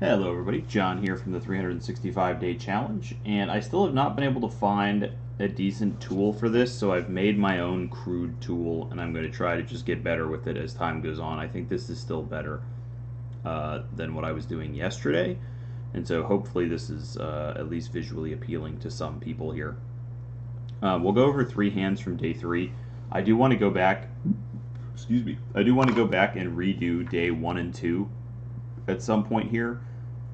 Hello everybody, John here from the 365 Day Challenge, and I still have not been able to find a decent tool for this, so I've made my own crude tool, and I'm going to try to just get better with it as time goes on. I think this is still better than what I was doing yesterday, and so hopefully this is at least visually appealing to some people here. We'll go over 3 hands from day 3. I do want to go back, I do want to go back and redo day 1 and 2 at some point here.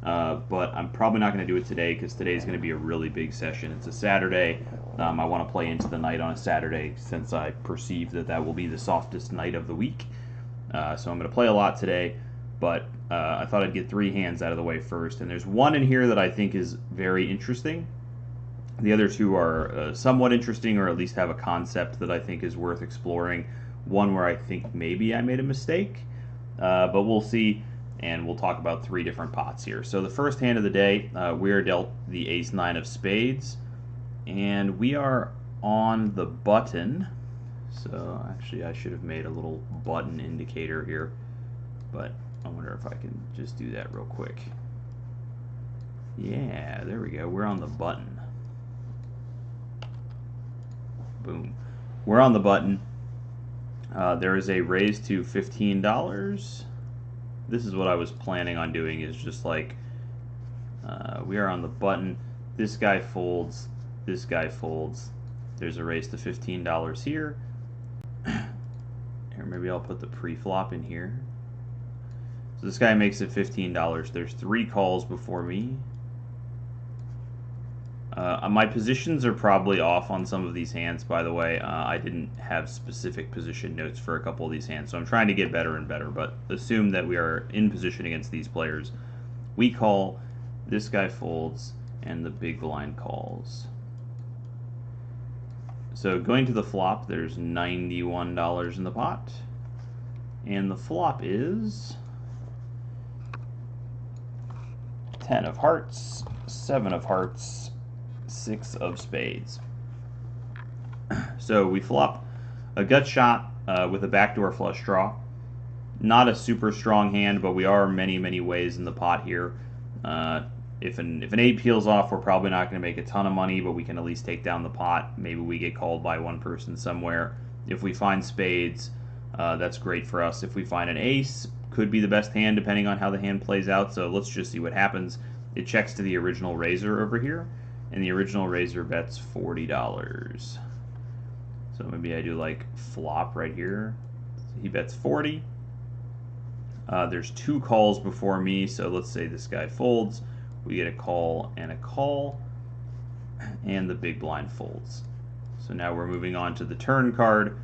But I'm probably not going to do it today because today is going to be a really big session. It's a Saturday. I want to play into the night on a Saturday since I perceive that that will be the softest night of the week. So I'm going to play a lot today, but I thought I'd get 3 hands out of the way first. And there's one in here that I think is very interesting. The other 2 are somewhat interesting, or at least have a concept that I think is worth exploring. One where I think maybe I made a mistake, but we'll see. And we'll talk about 3 different pots here. So the first hand of the day, we are dealt the ace-9 of spades, and we are on the button. So actually I should have made a little button indicator here, but I wonder if I can just do that real quick. Yeah, there we go. We're on the button. Boom. We're on the button. There is a raise to $15. This is what I was planning on doing, is just like, we are on the button, this guy folds, there's a raise to $15 here. Here, maybe I'll put the pre-flop in here. So this guy makes it $15. There's 3 calls before me. My positions are probably off on some of these hands, by the way. I didn't have specific position notes for a couple of these hands, so I'm trying to get better and better, but assume that we are in position against these players. We call, this guy folds, and the big blind calls. So going to the flop, there's $91 in the pot, and the flop is 10 of hearts, 7 of hearts, 6 of spades. So we flop a gut shot with a backdoor flush draw. Not a super strong hand, but we are many ways in the pot here. If an 8 peels off, we're probably not going to make a ton of money, but we can at least take down the pot. Maybe we get called by one person somewhere. If we find spades, that's great for us. If we find an ace, could be the best hand depending on how the hand plays out. So let's just see what happens. It checks to the original raiser over here, and the original raiser bets $40. So maybe I do like flop right here. So he bets 40. There's 2 calls before me, so let's say this guy folds. We get a call, and the big blind folds. So now we're moving on to the turn card,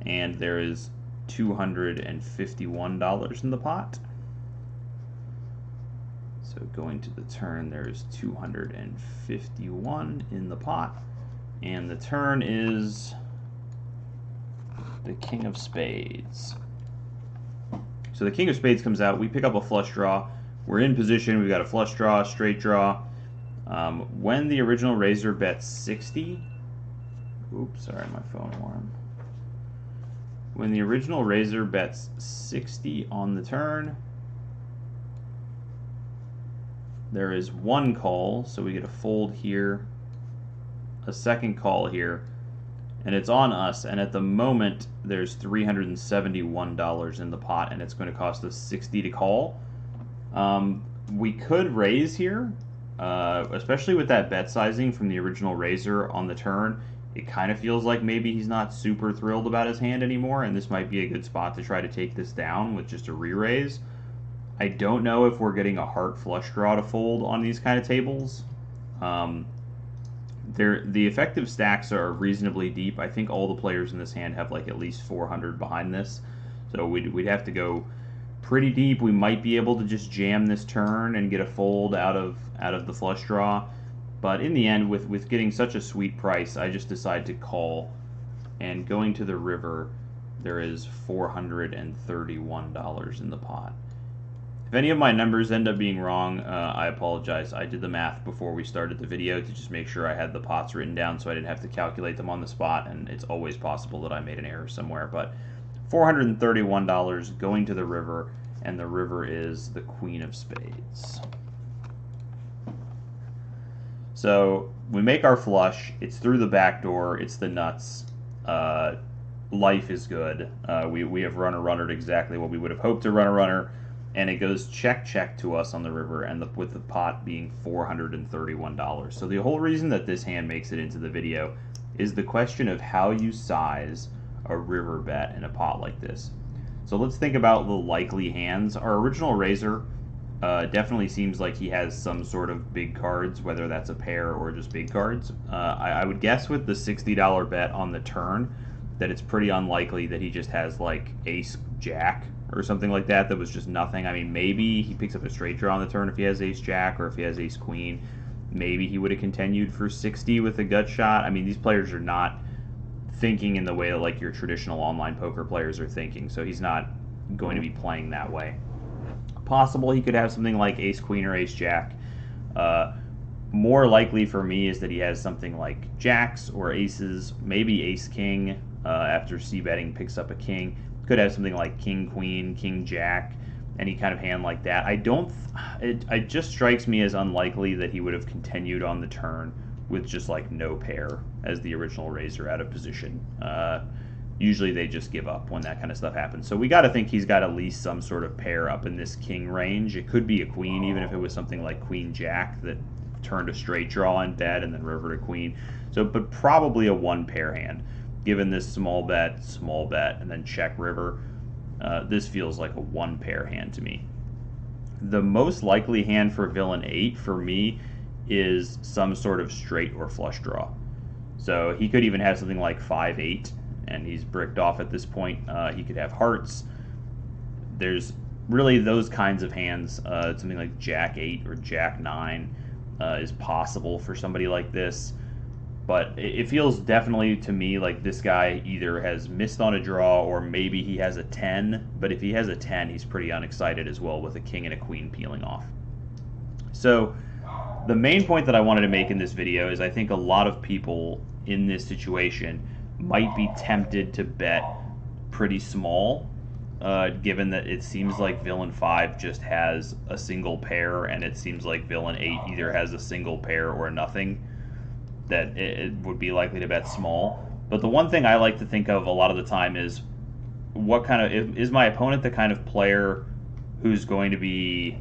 and there is $251 in the pot. So going to the turn, there's 251 in the pot, and the turn is the king of spades. So the king of spades comes out, we pick up a flush draw, we're in position, we've got a flush draw, straight draw. When the original raiser bets 60, oops, sorry, my phone alarm. When the original raiser bets 60 on the turn, there is 1 call, so we get a fold here, a second call here, and it's on us, and at the moment there's $371 in the pot, and it's going to cost us 60 to call. We could raise here, especially with that bet sizing from the original raiser on the turn. It kind of feels like maybe he's not super thrilled about his hand anymore, and this might be a good spot to try to take this down with just a re-raise. I don't know if we're getting a heart flush draw to fold on these kind of tables. The effective stacks are reasonably deep. I think all the players in this hand have like at least 400 behind this, so we'd have to go pretty deep. We might be able to just jam this turn and get a fold out of the flush draw, but in the end, with getting such a sweet price, I just decide to call. And going to the river, there is $431 in the pot. If any of my numbers end up being wrong, I apologize. I did the math before we started the video to just make sure I had the pots written down so I didn't have to calculate them on the spot, and it's always possible that I made an error somewhere. But $431 going to the river, and the river is the queen of spades. So we make our flush. It's through the back door. It's the nuts. Life is good. We have runner exactly what we would have hoped to runner, and it goes check to us on the river, and with the pot being $431. So the whole reason that this hand makes it into the video is the question of how you size a river bet in a pot like this. So let's think about the likely hands. Our original raiser definitely seems like he has some sort of big cards, whether that's a pair or just big cards. I would guess with the $60 bet on the turn that it's pretty unlikely that he just has like ace jack or something like that was just nothing. I mean, maybe he picks up a straight draw on the turn if he has ace jack, or if he has ace queen. Maybe he would have continued for 60 with a gut shot. I mean, these players are not thinking in the way that like your traditional online poker players are thinking, so he's not going to be playing that way. Possible he could have something like ace queen or ace jack. More likely for me is that he has something like jacks or aces, maybe ace king. After c-betting picks up a king. Could have something like king queen, king jack, any kind of hand like that. It just strikes me as unlikely that he would have continued on the turn with just like no pair as the original raiser out of position. Usually they just give up when that kind of stuff happens. So we got to think he's got at least some sort of pair up in this king range. It could be a queen, even if it was something like queen jack that turned a straight draw in bet and then river to queen. So, but probably a one pair hand. Given this small bet, and then check river, this feels like a one pair hand to me. The most likely hand for villain 8 for me is some sort of straight or flush draw. So he could even have something like 5-8, and he's bricked off at this point. He could have hearts. There's really those kinds of hands. Something like jack 8 or jack 9 is possible for somebody like this. But it feels definitely to me like this guy either has missed on a draw or maybe he has a 10. But if he has a 10, he's pretty unexcited as well with a king and a queen peeling off. So the main point that I wanted to make in this video is I think a lot of people in this situation might be tempted to bet pretty small, given that it seems like villain 5 just has a single pair, and it seems like villain 8 either has a single pair or nothing, that it would be likely to bet small. But the one thing I like to think of a lot of the time is what kind of is my opponent the kind of player who's going to be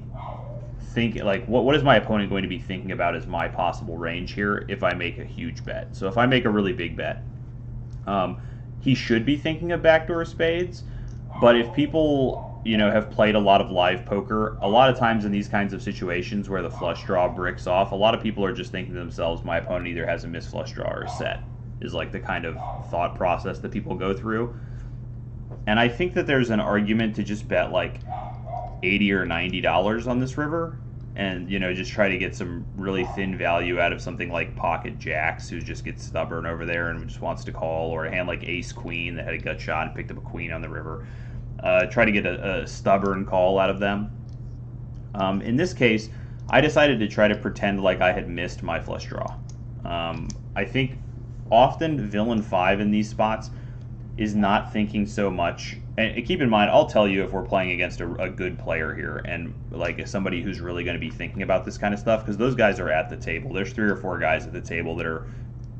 thinking, like what is my opponent going to be thinking about as my possible range here if I make a huge bet. So if I make a really big bet, he should be thinking of backdoor spades. But if people have played a lot of live poker, a lot of times in these kinds of situations where the flush draw bricks off, a lot of people are just thinking to themselves, my opponent either has a missed flush draw or a set, is like the kind of thought process that people go through. And I think that there's an argument to just bet like $80 or $90 on this river and just try to get some really thin value out of something like pocket jacks, who just gets stubborn over there and just wants to call, or a hand like ace queen that had a gut shot and picked up a queen on the river. Try to get a stubborn call out of them. In this case, I decided to try to pretend like I had missed my flush draw. I think often villain 5 in these spots is not thinking so much. And keep in mind, I'll tell you if we're playing against a good player here, and like somebody who's really going to be thinking about this kind of stuff, because those guys are at the table. There's 3 or 4 guys at the table that are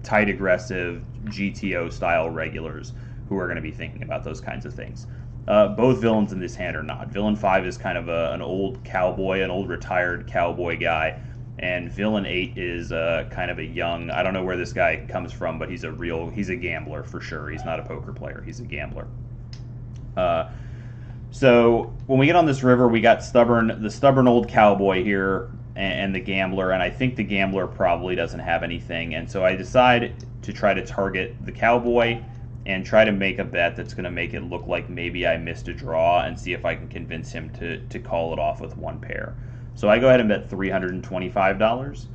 tight, aggressive, GTO style regulars who are going to be thinking about those kinds of things. Both villains in this hand are not. Villain 5 is kind of an old cowboy, an old retired cowboy guy, and villain 8 is kind of a young, I don't know where this guy comes from, but he's a gambler for sure. He's not a poker player, he's a gambler. So when we get on this river, we got the stubborn old cowboy here and the gambler, and I think the gambler probably doesn't have anything, and so I decide to try to target the cowboy and try to make a bet that's going to make it look like maybe I missed a draw, and see if I can convince him to call it off with one pair. So I go ahead and bet $325.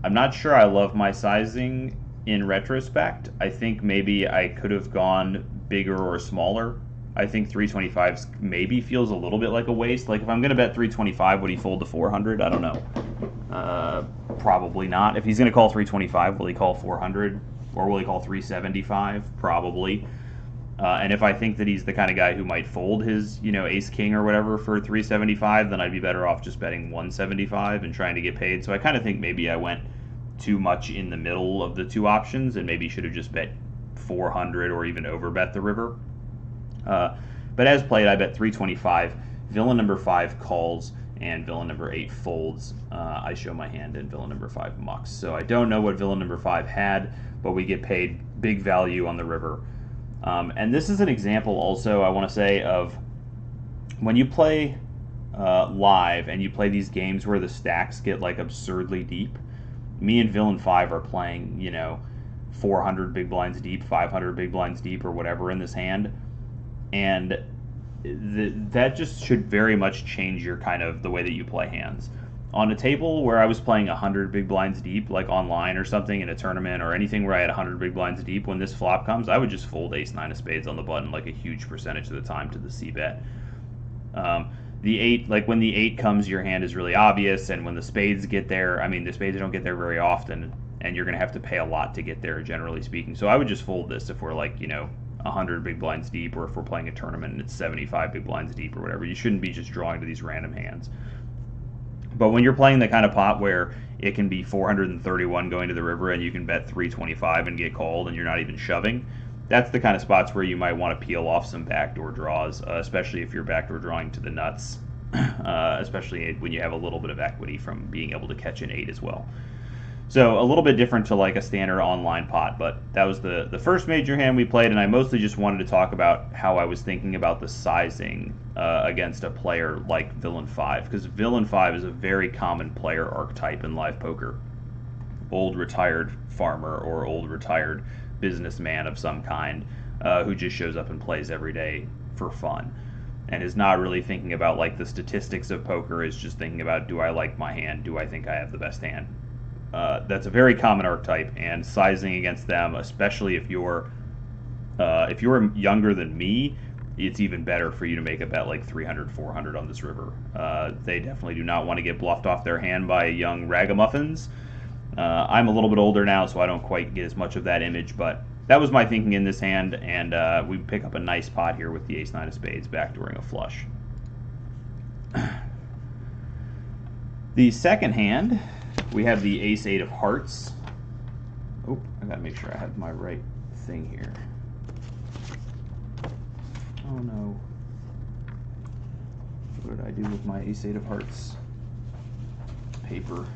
I'm not sure I love my sizing in retrospect. I think maybe I could have gone bigger or smaller. I think 325 maybe feels a little bit like a waste. Like if I'm going to bet 325, would he fold to 400? I don't know. Probably not. If he's going to call 325, will he call 400? Or will he call 375? Probably. And if I think that he's the kind of guy who might fold his, ace king or whatever for 375, then I'd be better off just betting 175 and trying to get paid. So I kind of think maybe I went too much in the middle of the two options and maybe should have just bet 400 or even over bet the river. But as played, I bet 325. Villain number 5 calls, and villain number 8 folds. I show my hand, and villain number 5 mucks. So I don't know what villain number 5 had, but we get paid big value on the river. And this is an example also, I want to say, of when you play live and you play these games where the stacks get like absurdly deep. Me and villain 5 are playing, 400 big blinds deep, 500 big blinds deep, or whatever in this hand. And that just should very much change your kind of the way that you play hands. On a table where I was playing 100 big blinds deep, like online or something in a tournament or anything where I had 100 big blinds deep, when this flop comes, I would just fold ace-9 of spades on the button like a huge percentage of the time to the c-bet. The 8, like when the 8 comes, your hand is really obvious, and when the spades get there, I mean, the spades don't get there very often, and you're going to have to pay a lot to get there, generally speaking. So I would just fold this if we're like, 100 big blinds deep, or if we're playing a tournament and it's 75 big blinds deep or whatever. You shouldn't be just drawing to these random hands. But when you're playing the kind of pot where it can be 431 going to the river and you can bet 325 and get called and you're not even shoving, that's the kind of spots where you might want to peel off some backdoor draws, especially if you're backdoor drawing to the nuts, especially when you have a little bit of equity from being able to catch an 8 as well. So a little bit different to like a standard online pot, but that was the first major hand we played, and I mostly just wanted to talk about how I was thinking about the sizing against a player like Villain 5, because Villain 5 is a very common player archetype in live poker. Old retired farmer or old retired businessman of some kind who just shows up and plays every day for fun and is not really thinking about like the statistics of poker, is just thinking about, do I like my hand? Do I think I have the best hand? That's a very common archetype, and sizing against them, especially if you're younger than me, it's even better for you to make a bet like 300, 400 on this river. They definitely do not want to get bluffed off their hand by young ragamuffins. I'm a little bit older now, so I don't quite get as much of that image, but that was my thinking in this hand, and we pick up a nice pot here with the ace-9 of spades backdooring a flush. The second hand, we have the ace-8 of hearts. Oh, I gotta make sure I have my right thing here. Oh no. What did I do with my ace-8 of hearts paper?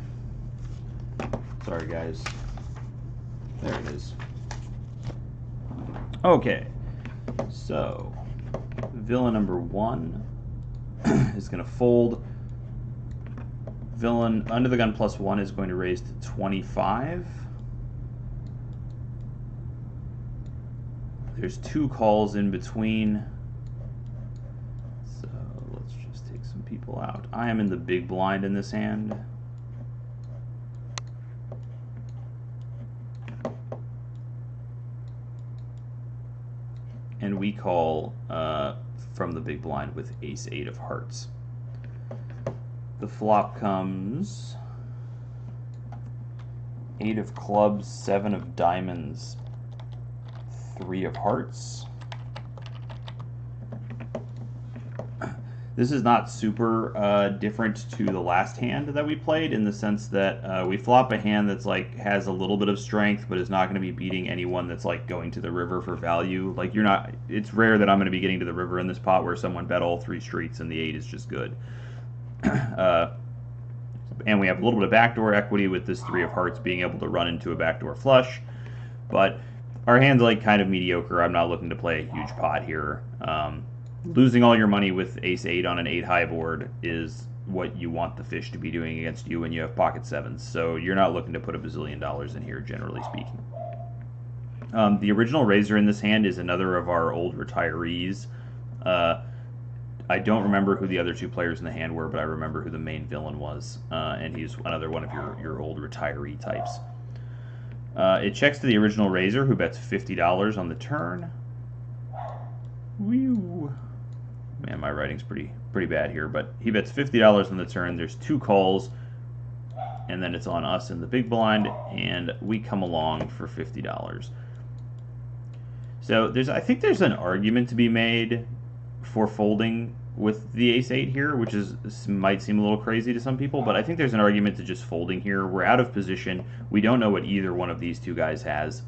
Sorry guys. There it is. Okay, so villain number 1 is going to fold. Villain under the gun +1 is going to raise to 25. There's 2 calls in between. So let's just take some people out. I am in the big blind in this hand. And we call from the big blind with ace-8 of hearts. The flop comes 8 of clubs, 7 of diamonds, 3 of hearts. This is not super different to the last hand that we played, in the sense that we flop a hand that's like has a little bit of strength, but is not going to be beating anyone that's like going to the river for value. Like you're not. It's rare that I'm going to be getting to the river in this pot where someone bet all 3 streets and the 8 is just good. And we have a little bit of backdoor equity with this 3 of hearts being able to run into a backdoor flush, but our hand's like kind of mediocre. I'm not looking to play a huge pot here. Losing all your money with ace-8 on an 8-high board is what you want the fish to be doing against you when you have pocket 7s. So you're not looking to put $1 bazillion in here, generally speaking. The original raiser in this hand is another of our old retirees. I don't remember who the other 2 players in the hand were, but I remember who the main villain was, and he's another one of your old retiree types. It checks to the original raiser, who bets $50 on the turn. Whew. Man, my writing's pretty bad here, but he bets $50 on the turn. There's 2 calls, and then it's on us in the big blind, and we come along for $50. So I think there's an argument to be made for folding with the ace-8 here, which might seem a little crazy to some people, but I think there's an argument to just folding here. We're out of position. We don't know what either one of these two guys has.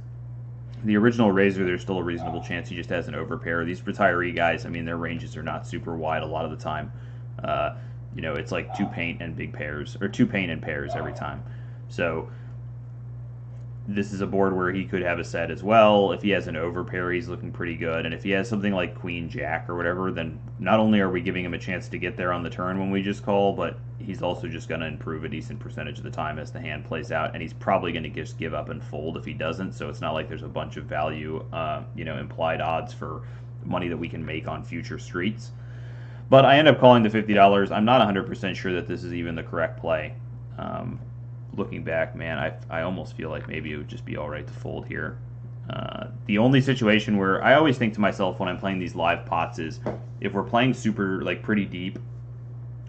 The original raiser, there's still a reasonable chance he just has an overpair. These retiree guys, I mean, their ranges are not super wide a lot of the time. It's like 2 paint and big pairs, or 2 paint and pairs every time. So this is a board where he could have a set as well. If he has an overpair, he's looking pretty good. And if he has something like Queen Jack or whatever, then not only are we giving him a chance to get there on the turn when we just call, but he's also just going to improve a decent percentage of the time as the hand plays out. And he's probably going to just give up and fold if he doesn't. So it's not like there's a bunch of value, implied odds for money that we can make on future streets. But I end up calling the $50. I'm not 100% sure that this is even the correct play. Looking back, man, I almost feel like maybe it would just be all right to fold here. The only situation where I always think to myself when I'm playing these live pots is if we're playing super, like, pretty deep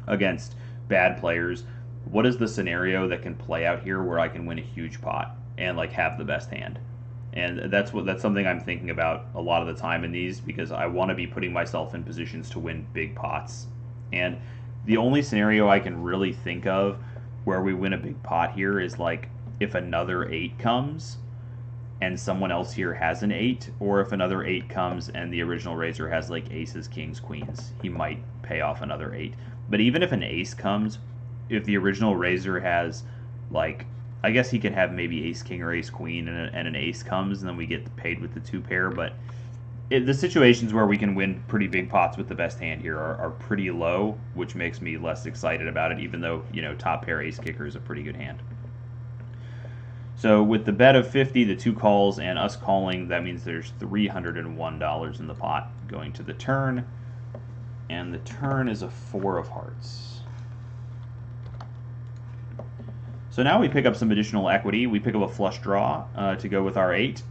against bad players, what is the scenario that can play out here where I can win a huge pot and, like, have the best hand? And that's something I'm thinking about a lot of the time in these, because I want to be putting myself in positions to win big pots. And the only scenario I can really think of where we win a big pot here is like if another 8 comes and someone else here has an 8, or if another 8 comes and the original raiser has like aces, kings, queens, he might pay off another 8. But even if an ace comes, if the original raiser has, like, I guess he could have maybe ace king or ace queen and an ace comes, and then we get paid with the 2 pair. But the situations where we can win pretty big pots with the best hand here are pretty low, which makes me less excited about it, even though, top pair ace kicker is a pretty good hand. So with the bet of 50, the 2 calls, and us calling, that means there's $301 in the pot going to the turn. And the turn is a 4 of hearts. So now we pick up some additional equity. We pick up a flush draw to go with our 8.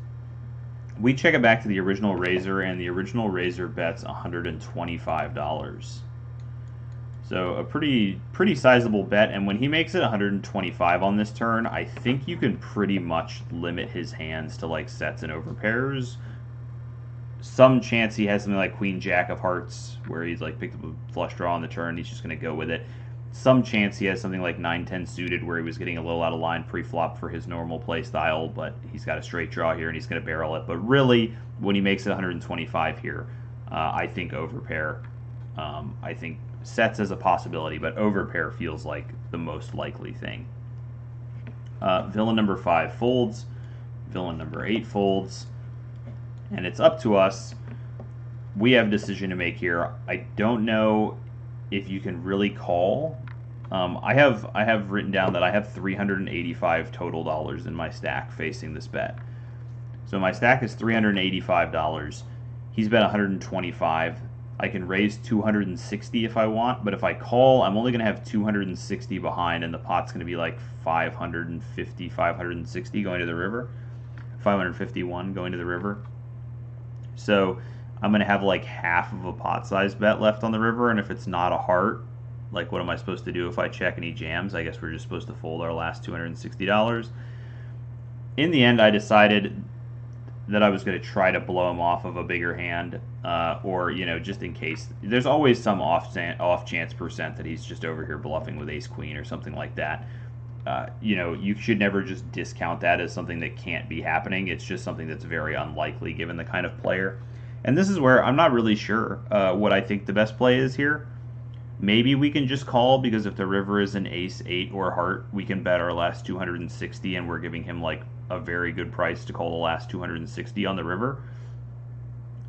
We check it back to the original raiser, and the original raiser bets $125. So a pretty sizable bet, and when he makes it 125 on this turn, I think you can pretty much limit his hands to like sets and overpairs. Some chance he has something like Queen Jack of Hearts, where he's like picked up a flush draw on the turn, he's just going to go with it. Some chance he has something like 9-10 suited, where he was getting a little out of line pre-flop for his normal play style, but he's got a straight draw here and he's going to barrel it. But really, when he makes it 125 here, I think overpair. I think sets as a possibility, but overpair feels like the most likely thing. Villain number 5 folds. Villain number 8 folds. And it's up to us. We have a decision to make here. I don't know if you can really call. I have written down that I have $385 total dollars in my stack facing this bet. So my stack is $385. He's bet 125. I can raise 260 if I want, but if I call, I'm only going to have 260 behind, and the pot's going to be like 550, 560 going to the river, 551 going to the river. So I'm going to have like half of a pot size bet left on the river, and if it's not a heart, like what am I supposed to do if I check and he jams? I guess we're just supposed to fold our last $260. In the end, I decided that I was going to try to blow him off of a bigger hand, or, just in case. There's always some off chance percent that he's just over here bluffing with ace queen or something like that. You should never just discount that as something that can't be happening. It's just something that's very unlikely given the kind of player. And this is where I'm not really sure what I think the best play is here. Maybe we can just call, because if the river is an ace, 8, or heart, we can bet our last 260, and we're giving him like a very good price to call the last 260 on the river.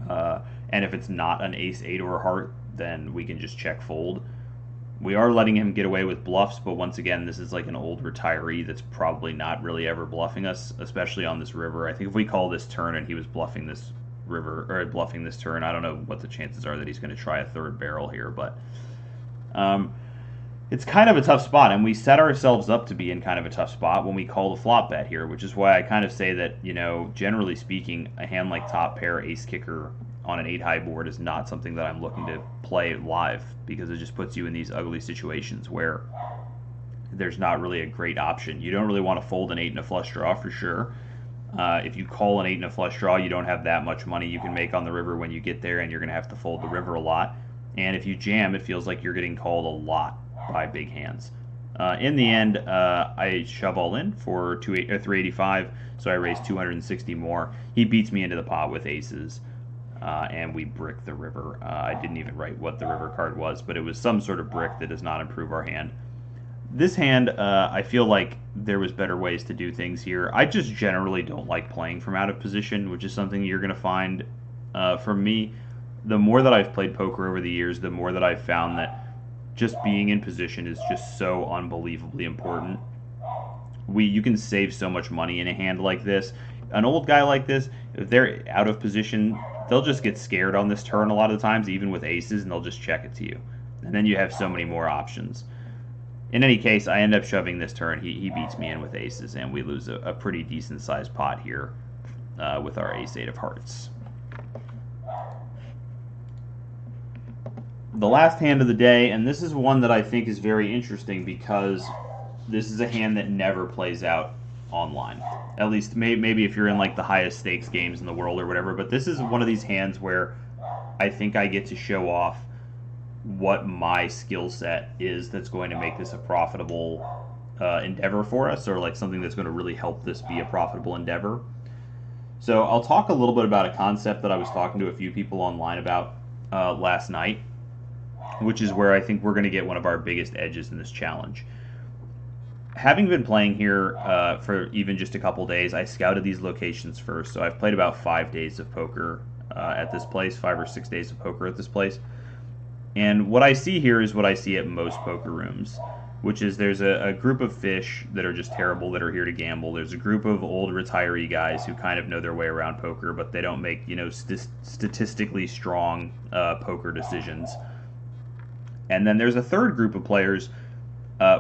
And if it's not an ace, 8, or a heart, then we can just check fold. We are letting him get away with bluffs, but once again, this is like an old retiree that's probably not really ever bluffing us, especially on this river. I think if we call this turn and he was bluffing this river, or bluffing this turn, I don't know what the chances are that he's going to try a third barrel here, but it's kind of a tough spot, and we set ourselves up to be in kind of a tough spot when we call the flop bet here, which is why I kind of say that, generally speaking, a hand like top pair ace kicker on an 8-high board is not something that I'm looking to play live, because it just puts you in these ugly situations where there's not really a great option. You don't really want to fold an 8 and a flush draw for sure. If you call an 8 and a flush draw, you don't have that much money you can make on the river when you get there, and you're going to have to fold the river a lot. And if you jam, it feels like you're getting called a lot by big hands. In the end, I shove all in for 385, so I raise 260 more. He beats me into the pot with aces, and we brick the river. I didn't even write what the river card was, but it was some sort of brick that does not improve our hand. This hand, I feel like there was better ways to do things here. I just generally don't like playing from out of position, which is something you're going to find from me. The more that I've played poker over the years, the more that I've found that just being in position is just so unbelievably important. You can save so much money in a hand like this. An old guy like this, if they're out of position, they'll just get scared on this turn a lot of times, even with aces, and they'll just check it to you. And then you have so many more options. In any case, I end up shoving this turn. He beats me in with aces, and we lose a pretty decent-sized pot here with our ace-8 of hearts. The last hand of the day, and this is one that I think is very interesting because this is a hand that never plays out online. At least maybe if you're in like the highest stakes games in the world or whatever, but this is one of these hands where I think I get to show off what my skill set is that's going to make this a profitable endeavor for us, or like something that's going to really help this be a profitable endeavor. So I'll talk a little bit about a concept that I was talking to a few people online about last night, which is where I think we're going to get one of our biggest edges in this challenge. Having been playing here for even just a couple days, I scouted these locations first. So I've played about 5 days of poker at this place, 5 or 6 days of poker at this place. And what I see here is what I see at most poker rooms, which is there's a group of fish that are just terrible that are here to gamble. There's a group of old retiree guys who kind of know their way around poker, but they don't make, statistically strong poker decisions. And then there's a third group of players,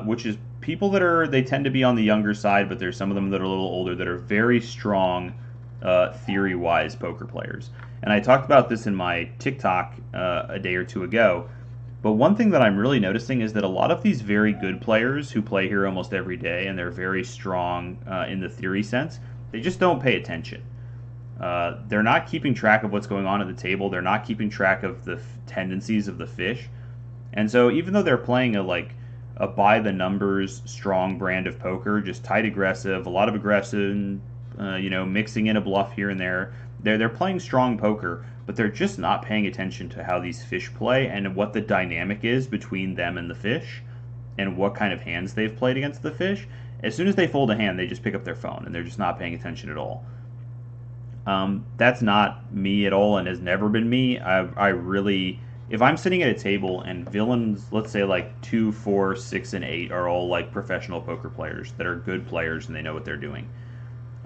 which is people they tend to be on the younger side, but there's some of them that are a little older that are very strong theory-wise poker players. And I talked about this in my TikTok a day or two ago, but one thing that I'm really noticing is that a lot of these very good players who play here almost every day, and they're very strong in the theory sense, they just don't pay attention. They're not keeping track of what's going on at the table. They're not keeping track of the tendencies of the fish. And so even though they're playing a by the numbers strong brand of poker, just tight aggressive, a lot of aggression, mixing in a bluff here and there, they're playing strong poker, but they're just not paying attention to how these fish play and what the dynamic is between them and the fish and what kind of hands they've played against the fish. As soon as they fold a hand, they just pick up their phone and they're just not paying attention at all. That's not me at all and has never been me. I really... If I'm sitting at a table and villains, let's say like 2, 4, 6, and 8 are all like professional poker players that are good players and they know what they're doing,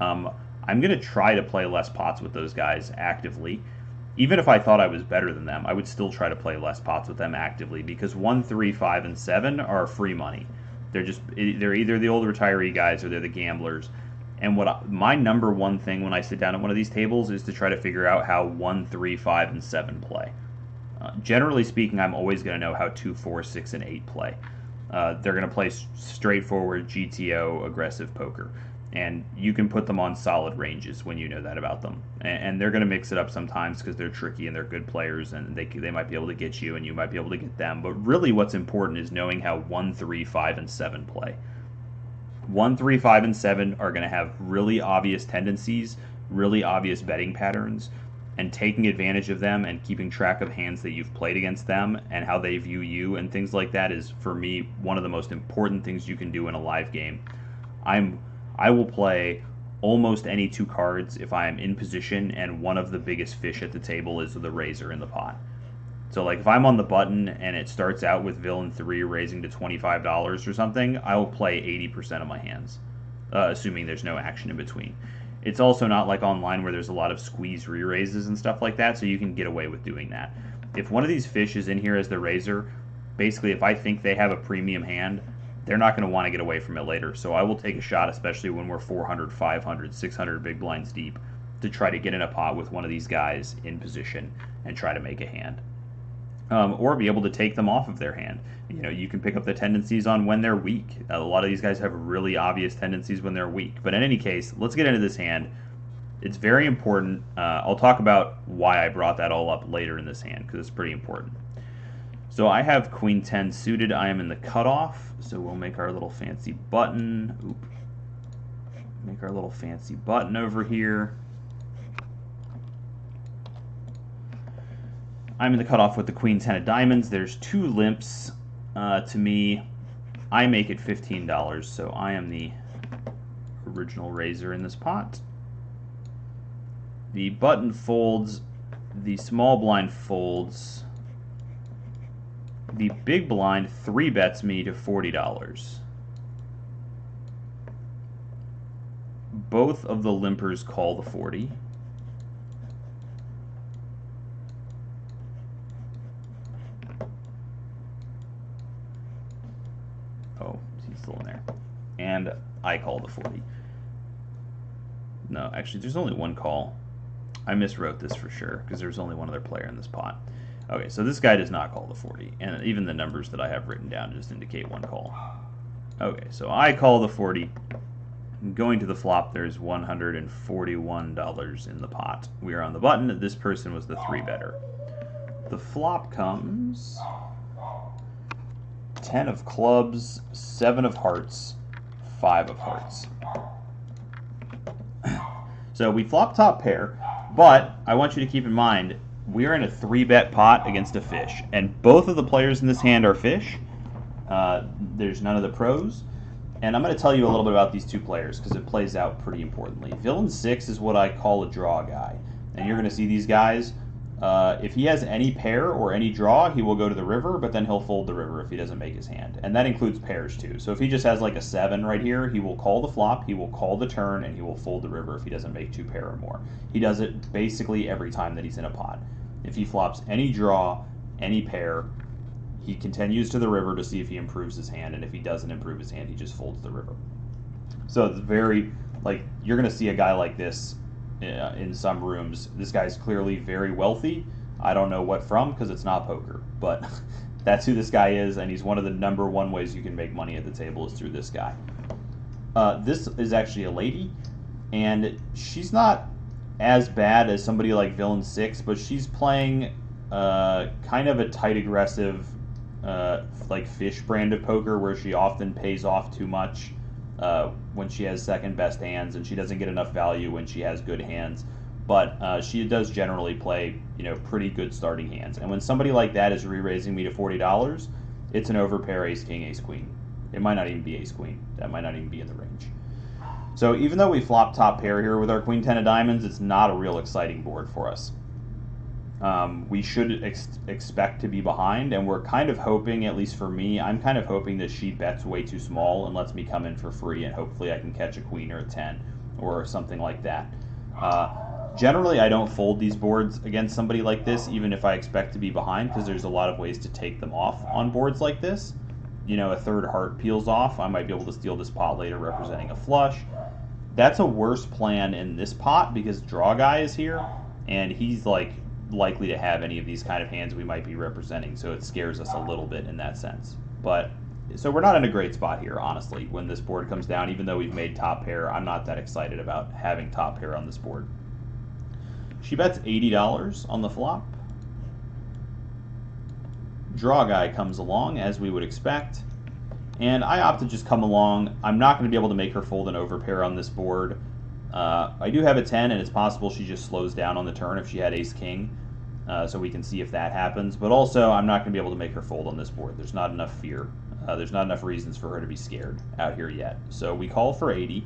I'm going to try to play less pots with those guys actively. Even if I thought I was better than them, I would still try to play less pots with them actively because 1, 3, 5, and 7 are free money. They're either the old retiree guys or they're the gamblers. And my number one thing when I sit down at one of these tables is to try to figure out how 1, 3, 5, and 7 play. Generally speaking, I'm always going to know how 2, 4, 6, and 8 play. They're going to play straightforward GTO aggressive poker. And you can put them on solid ranges when you know that about them. And they're going to mix it up sometimes because they're tricky and they're good players and they might be able to get you and you might be able to get them. But really what's important is knowing how 1, 3, 5, and 7 play. 1, 3, 5, and 7 are going to have really obvious tendencies, really obvious betting patterns, and taking advantage of them and keeping track of hands that you've played against them and how they view you and things like that is, for me, one of the most important things you can do in a live game. I will play almost any 2 cards if I am in position and one of the biggest fish at the table is the raiser in the pot. So like if I'm on the button and it starts out with villain 3 raising to $25 or something, I will play 80% of my hands, assuming there's no action in between. It's also not like online where there's a lot of squeeze re-raises and stuff like that, so you can get away with doing that. If one of these fish is in here as the raiser, basically if I think they have a premium hand, they're not going to want to get away from it later. So I will take a shot, especially when we're 400, 500, 600 big blinds deep, to try to get in a pot with one of these guys in position and try to make a hand. Or be able to take them off of their hand. You can pick up the tendencies on when they're weak. A lot of these guys have really obvious tendencies when they're weak. But in any case, let's get into this hand. It's very important. I'll talk about why I brought that all up later in this hand because it's pretty important. So I have Queen 10 suited. I am in the cutoff, so we'll make our little fancy button. Oop. Make our little fancy button over here. I'm in the cutoff with the Queen 10 of diamonds. There's 2 limps to me. I make it $15, so I am the original raiser in this pot. The button folds, the small blind folds, the big blind 3-bets me to $40. Both of the limpers call the 40. Oh, he's still in there. And I call the 40. No, actually, there's only one call. I miswrote this for sure, because there's only one other player in this pot. Okay, so this guy does not call the 40, and even the numbers that I have written down just indicate one call. Okay, so I call the 40. Going to the flop, there's $141 in the pot. We are on the button. This person was the 3-better. The flop comes 10 of clubs, 7 of hearts, 5 of hearts. So we flop top pair, but I want you to keep in mind, we're in a 3-bet pot against a fish, and both of the players in this hand are fish. There's none of the pros. And I'm going to tell you a little bit about these 2 players because it plays out pretty importantly. Villain 6 is what I call a draw guy. And you're going to see these guys, if he has any pair or any draw, he will go to the river, but then he'll fold the river if he doesn't make his hand. And that includes pairs too. So if he just has like a 7 right here, he will call the flop, he will call the turn, and he will fold the river if he doesn't make 2 pair or more. He does it basically every time that he's in a pot. If he flops any draw, any pair, he continues to the river to see if he improves his hand, and if he doesn't improve his hand, he just folds the river. So it's very, like, you're going to see a guy like this in some rooms. This guy's clearly very wealthy. I don't know what from, because it's not poker, but that's who this guy is, and he's one of the #1 ways you can make money at the table is through this guy. This is actually a lady, and she's not as bad as somebody like Villain 6, but she's playing kind of a tight, aggressive, like fish brand of poker where she often pays off too much when she has second best hands, and she doesn't get enough value when she has good hands. But she does generally play, pretty good starting hands. And when somebody like that is re-raising me to $40, it's an overpair ace king, ace queen. It might not even be ace queen. That might not even be in the range. So even though we flop top pair here with our queen 10 of diamonds, it's not a real exciting board for us. We should expect to be behind, and we're kind of hoping, at least for me, I'm kind of hoping that she bets way too small and lets me come in for free, and hopefully I can catch a queen or a 10 or something like that. Generally, I don't fold these boards against somebody like this, even if I expect to be behind, because there's a lot of ways to take them off on boards like this. A third heart peels off. I might be able to steal this pot later representing a flush. That's a worse plan in this pot because draw guy is here, and he's likely to have any of these kind of hands we might be representing, so it scares us a little bit in that sense. But so we're not in a great spot here, honestly, when this board comes down. Even though we've made top pair, I'm not that excited about having top pair on this board. She bets $80 on the flop. Draw guy comes along, as we would expect, and I opt to just come along. I'm not going to be able to make her fold an overpair on this board. I do have a 10, and it's possible she just slows down on the turn if she had ace-king, so we can see if that happens. But also, I'm not going to be able to make her fold on this board. There's not enough fear. There's not enough reasons for her to be scared out here yet. So we call for 80,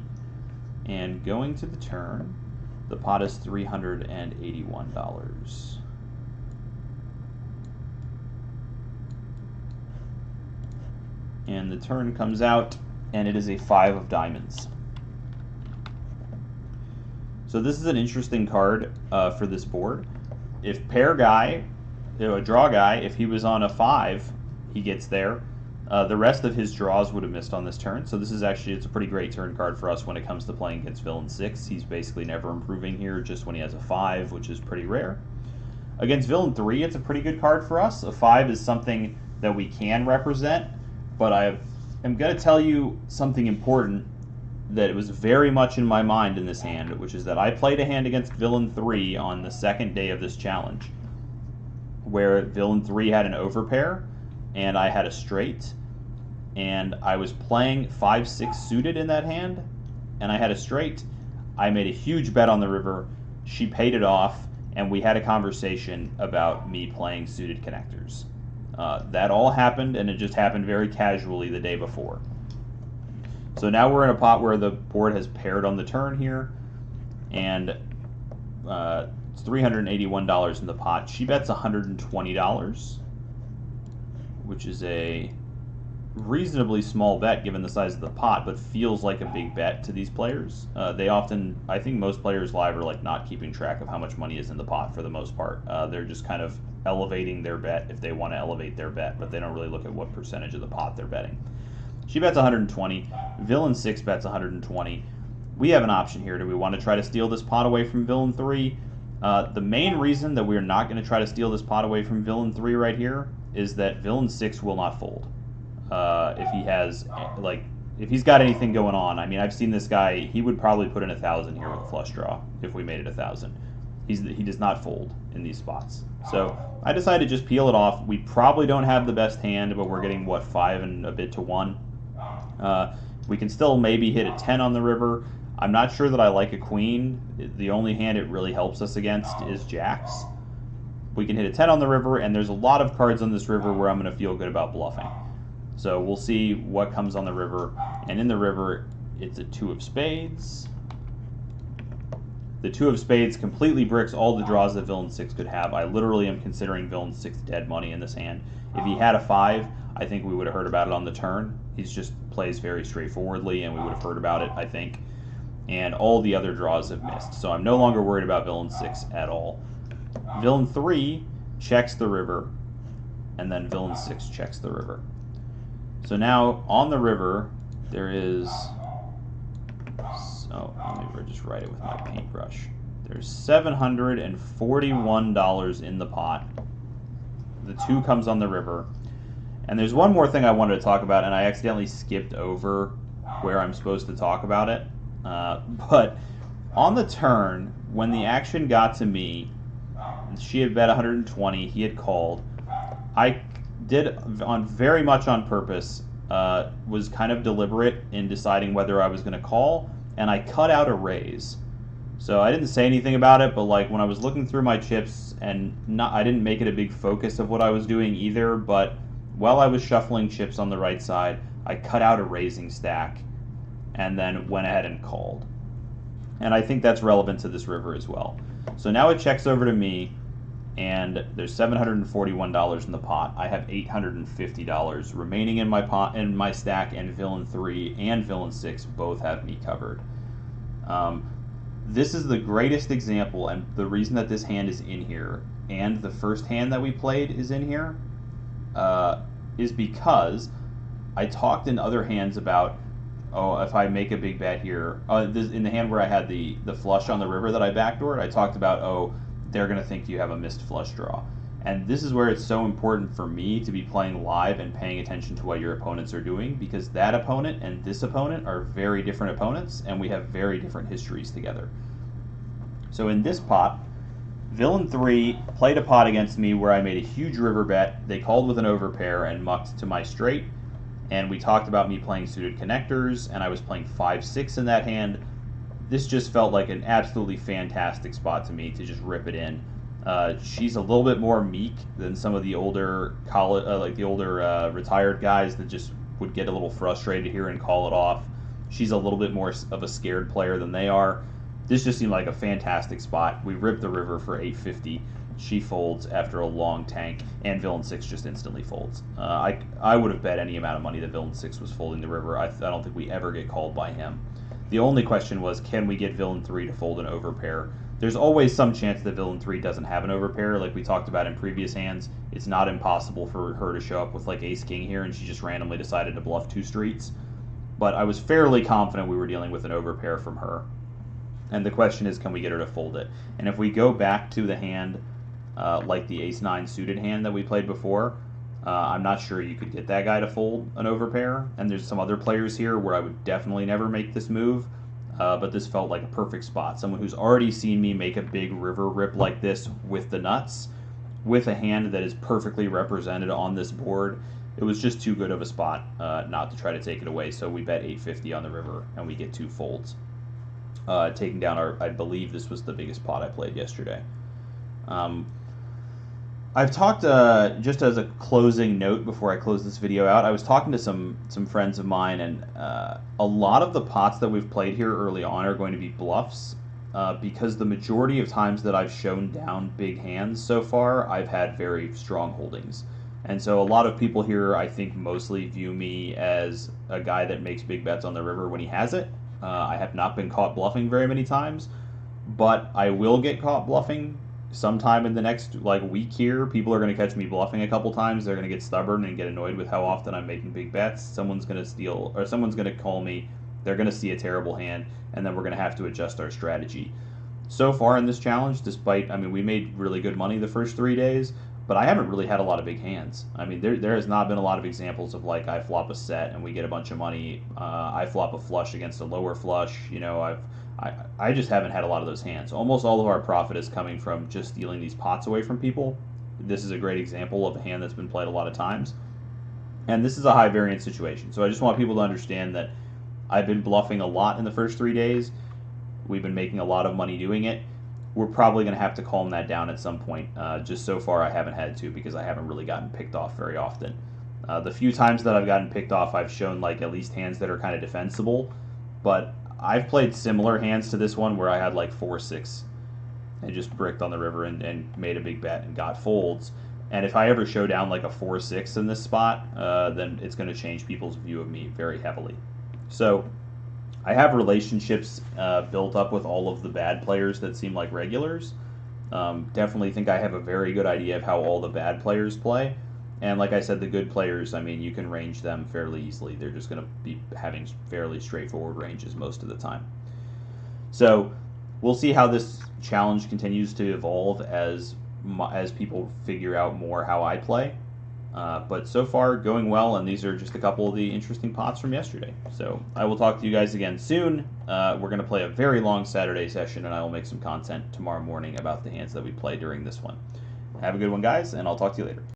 and going to the turn, the pot is $381. And the turn comes out, and it is a 5 of diamonds. So this is an interesting card for this board. If pair guy, a draw guy, if he was on a 5, he gets there. The rest of his draws would have missed on this turn. So this is actually, it's a pretty great turn card for us when it comes to playing against Villain 6. He's basically never improving here, just when he has a 5, which is pretty rare. Against Villain 3, it's a pretty good card for us. A 5 is something that we can represent, but I am going to tell you something important that it was very much in my mind in this hand, which is that I played a hand against Villain 3 on the second day of this challenge, where Villain 3 had an overpair, and I had a straight, and I was playing 5-6 suited in that hand, and I had a straight. I made a huge bet on the river. She paid it off, and we had a conversation about me playing suited connectors. That all happened, and it just happened very casually the day before. So now we're in a pot where the board has paired on the turn here, and it's $381 in the pot. She bets $120, which is a reasonably small bet given the size of the pot, but feels like a big bet to these players. They often, I think most players live are like not keeping track of how much money is in the pot for the most part. They're just kind of elevating their bet if they want to elevate their bet, but they don't really look at what percentage of the pot they're betting. She bets 120. Villain 6 bets 120. We have an option here. Do we want to try to steal this pot away from Villain 3? The main reason that we're not going to try to steal this pot away from Villain 3 right here is that Villain 6 will not fold. If he has, if he's got anything going on. I mean, I've seen this guy, he would probably put in 1,000 here with a flush draw if we made it 1,000. He does not fold in these spots. So I decided to just peel it off. We probably don't have the best hand, but we're getting, what, 5 and a bit to 1. We can still maybe hit a 10 on the river. I'm not sure that I like a queen. The only hand it really helps us against is jacks. We can hit a 10 on the river, and there's a lot of cards on this river where I'm going to feel good about bluffing. So we'll see what comes on the river. And in the river, it's a 2 of spades. The 2 of spades completely bricks all the draws that Villain 6 could have. I literally am considering Villain 6 dead money in this hand. If he had a 5, I think we would have heard about it on the turn. He just plays very straightforwardly, and we would have heard about it, I think. And all the other draws have missed. So I'm no longer worried about Villain 6 at all. Villain 3 checks the river, and then Villain 6 checks the river. So now, on the river, there is... So, let me just write it with my paintbrush. There's $741 in the pot. The 2 comes on the river. And there's one more thing I wanted to talk about, and I accidentally skipped over where I'm supposed to talk about it. But on the turn, when the action got to me, she had bet 120, he had called. I did, very much on purpose, was kind of deliberate in deciding whether I was going to call, and I cut out a raise. So I didn't say anything about it, but like when I was looking through my chips, and I didn't make it a big focus of what I was doing either, but while I was shuffling chips on the right side, I cut out a raising stack and then went ahead and called. And I think that's relevant to this river as well. So now it checks over to me, and there's $741 in the pot. I have $850 remaining in my pot, in my stack, and Villain 3 and Villain 6 both have me covered. This is the greatest example, and the reason that this hand is in here, and the first hand that we played is in here, is because I talked in other hands about, oh, if I make a big bet here, in the hand where I had the flush on the river that I backdoored, I talked about, oh, they're going to think you have a missed flush draw. And this is where it's so important for me to be playing live and paying attention to what your opponents are doing, because that opponent and this opponent are very different opponents, and we have very different histories together. So in this pot, Villain 3 played a pot against me where I made a huge river bet. They called with an overpair and mucked to my straight, and we talked about me playing suited connectors, and I was playing 5-6 in that hand. This just felt like an absolutely fantastic spot to me to just rip it in. She's a little bit more meek than some of the older retired guys that just would get a little frustrated here and call it off. She's a little bit more of a scared player than they are. This just seemed like a fantastic spot. We ripped the river for $850. She folds after a long tank, and Villain 6 just instantly folds. I would have bet any amount of money that Villain 6 was folding the river. I don't think we ever get called by him. The only question was, can we get Villain 3 to fold an overpair? There's always some chance that Villain 3 doesn't have an overpair, like we talked about in previous hands. It's not impossible for her to show up with like Ace-King here, and she just randomly decided to bluff 2 streets. But I was fairly confident we were dealing with an overpair from her. And the question is, can we get her to fold it? And if we go back to the hand, like the Ace-9 suited hand that we played before, I'm not sure you could get that guy to fold an overpair. And there's some other players here where I would definitely never make this move. But this felt like a perfect spot. Someone who's already seen me make a big river rip like this with the nuts, with a hand that is perfectly represented on this board. it was just too good of a spot not to try to take it away. So we bet 850 on the river, and we get 2 folds, taking down our. I believe this was the biggest pot I played yesterday. I've talked, just as a closing note before I close this video out, I was talking to some friends of mine, and a lot of the pots that we've played here early on are going to be bluffs, because the majority of times that I've shown down big hands so far, I've had very strong holdings. And so a lot of people here, I think, mostly view me as a guy that makes big bets on the river when he has it. I have not been caught bluffing very many times, but I will get caught bluffing sometime in the next week here. People are going to catch me bluffing a couple times. They're going to get stubborn and get annoyed with how often I'm making big bets. Someone's going to steal, or someone's going to call me. They're going to see a terrible hand, and then we're going to have to adjust our strategy. So far in this challenge, despite, we made really good money the first 3 days, but I haven't really had a lot of big hands. There has not been a lot of examples of I flop a set and we get a bunch of money. I flop a flush against a lower flush. I just haven't had a lot of those hands. Almost all of our profit is coming from just stealing these pots away from people. This is a great example of a hand that's been played a lot of times. And this is a high variance situation. So I just want people to understand that I've been bluffing a lot in the first 3 days. We've been making a lot of money doing it. We're probably going to have to calm that down at some point. Just so far I haven't had to, because I haven't really gotten picked off very often. The few times that I've gotten picked off, I've shown at least hands that are kind of defensible. But I've played similar hands to this one where I had 4-6 and just bricked on the river and made a big bet and got folds. And if I ever show down a 4-6 in this spot, then it's going to change people's view of me very heavily. So I have relationships built up with all of the bad players that seem like regulars. Definitely think I have a very good idea of how all the bad players play. And like I said, the good players, you can range them fairly easily. They're just going to be having fairly straightforward ranges most of the time. So we'll see how this challenge continues to evolve as people figure out more how I play. But so far, going well, and these are just a couple of the interesting pots from yesterday. So I will talk to you guys again soon. We're going to play a very long Saturday session, and I will make some content tomorrow morning about the hands that we play during this one. Have a good one, guys, and I'll talk to you later.